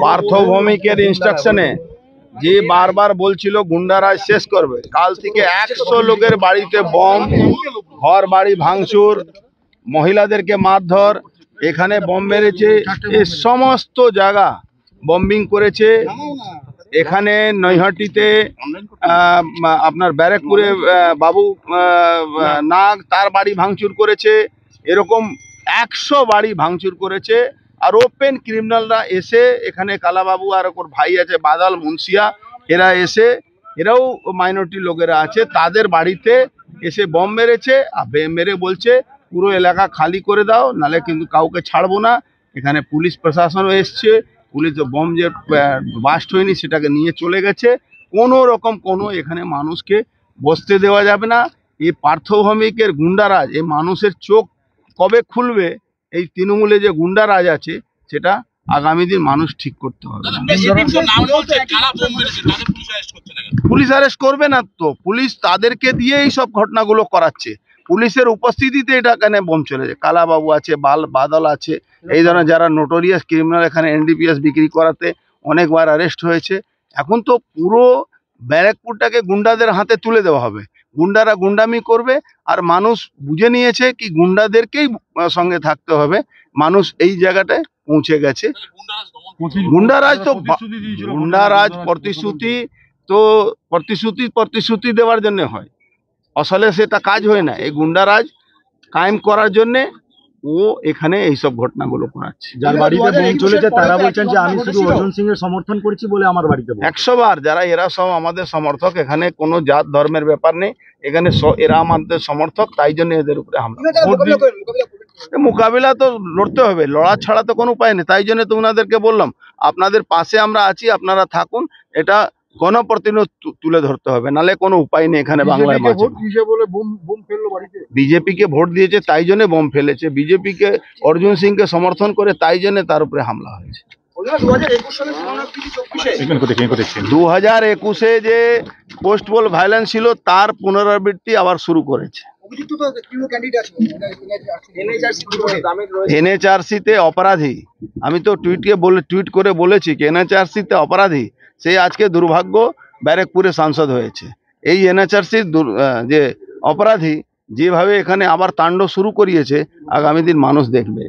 পার্থ ভৌমিকের ইনস্ট্রাকশনে যে বারবার বলছিল গুন্ডারাজ শেষ করবে, কাল থেকে 100 লোকের বাড়িতে বম, ঘর বাড়ি ভাঙচুর, মহিলাদেরকে মারধর, এখানে বম মেরেছে, এই সমস্ত জায়গা বম্বিং করেছে। এখানে নৈহাটিতে আপনার ব্যারাকপুরে বাবু নাগ, তার বাড়ি ভাঙচুর করেছে। এরকম 100 বাড়ি ভাঙচুর করেছে। আর ওপেন ক্রিমিনালরা এসে এখানে কালাবাবু আর ওর ভাই আছে বাদল মুন্সিয়া, এরা এসে, এরাও মাইনরিটি লোকেরা আছে, তাদের বাড়িতে এসে বম মেরেছে। আর মেরে বলছে পুরো এলাকা খালি করে দাও, নালে কিন্তু কাউকে ছাড়বো না। এখানে পুলিশ প্রশাসনও এসছে, পুলিশ বম যে বাস্ট হয়নি সেটাকে নিয়ে চলে গেছে। কোনো রকম কোনো এখানে মানুষকে বসতে দেওয়া যাবে না। এই পার্থ ভৌমিকের গুন্ডারাজ, এই মানুষের চোখ কবে খুলবে, এই তৃণমূলে যে গুন্ডারাজ আছে সেটা আগামী দিন মানুষ ঠিক করতে হবে। পুলিশ অ্যারেস্ট করবে না তো, পুলিশ তাদেরকে দিয়ে এই সব ঘটনাগুলো করাচ্ছে। পুলিশের উপস্থিতিতে এটা কেন বম চলেছে। কালাবাবু আছে, বাদল আছে, এই ধরনের যারা নোটোরিয়াস ক্রিমিনাল এখানে এনডিপিএস বিক্রি করাতে অনেকবার অ্যারেস্ট হয়েছে। এখন তো পুরো ব্যারাকপুরটাকে গুন্ডাদের হাতে তুলে দেওয়া হবে। গুন্ডারা গুন্ডামি করবে, আর মানুষ বুঝে নিয়েছে কি গুন্ডাদেরকেই সঙ্গে থাকতে হবে। মানুষ এই জায়গাটায় পৌঁছে গেছে। গুন্ডারাজ তো গুন্ডারাজ প্রতিশ্রুতি দেওয়ার জন্য হয়, আসলে সেটা কাজ হয় না। এই গুন্ডারাজ কায়েম করার জন্য ও এখানে এইসব ঘটনাগুলো করাচ্ছে। যার বাড়িতে বোম চলেছে তারা বলছেন যে আমি শুধু অর্জুন সিং এর সমর্থন করেছি বলে আমার বাড়িতে 100 বার যারা এরা সব আমাদের সমর্থক, এখানে কোনো জাত ধর্মের ব্যাপার নেই, এখানে এরা আমাদের সমর্থক, তাই জন্য এদের উপরে হামলা। মোকাবিলা তো লড়তে হবে, লড়া ছাড়া তো কোনো উপায় নেই। তাই জন্য তো ওনাদেরকে বললাম আপনাদের পাশে আমরা আছি, আপনারা থাকুন। এটা গণপ্রতিনিধি তুলে ধরতে হবে, নালে কোনো উপায় নেই এখানে বাংলায়। বিজেপিকে ভোট দিয়েছে তাই জন্য বোম ফেলেছে, বিজেপিকে অর্জুন সিংকে সমর্থন করে তাই জন্য তার উপরে হামলা হয়েছে। 2021-এ যে পোস্ট পোল ভায়োলেন্স ছিল তার পুনরাবৃত্তি আবার শুরু করেছে। এনএচআরসিতে অপরাধী, আমি তো টুইট করে বলেছি কি এনএচআরসিতে অপরাধী সেই আজকে দুর্ভাগ্য ব্যারাকপুরে সাংসদ হয়েছে। এই এনএচআরসির যে অপরাধী যেভাবে এখানে আবার তাণ্ডব শুরু করিয়েছে, আগামী দিন মানুষ দেখবে।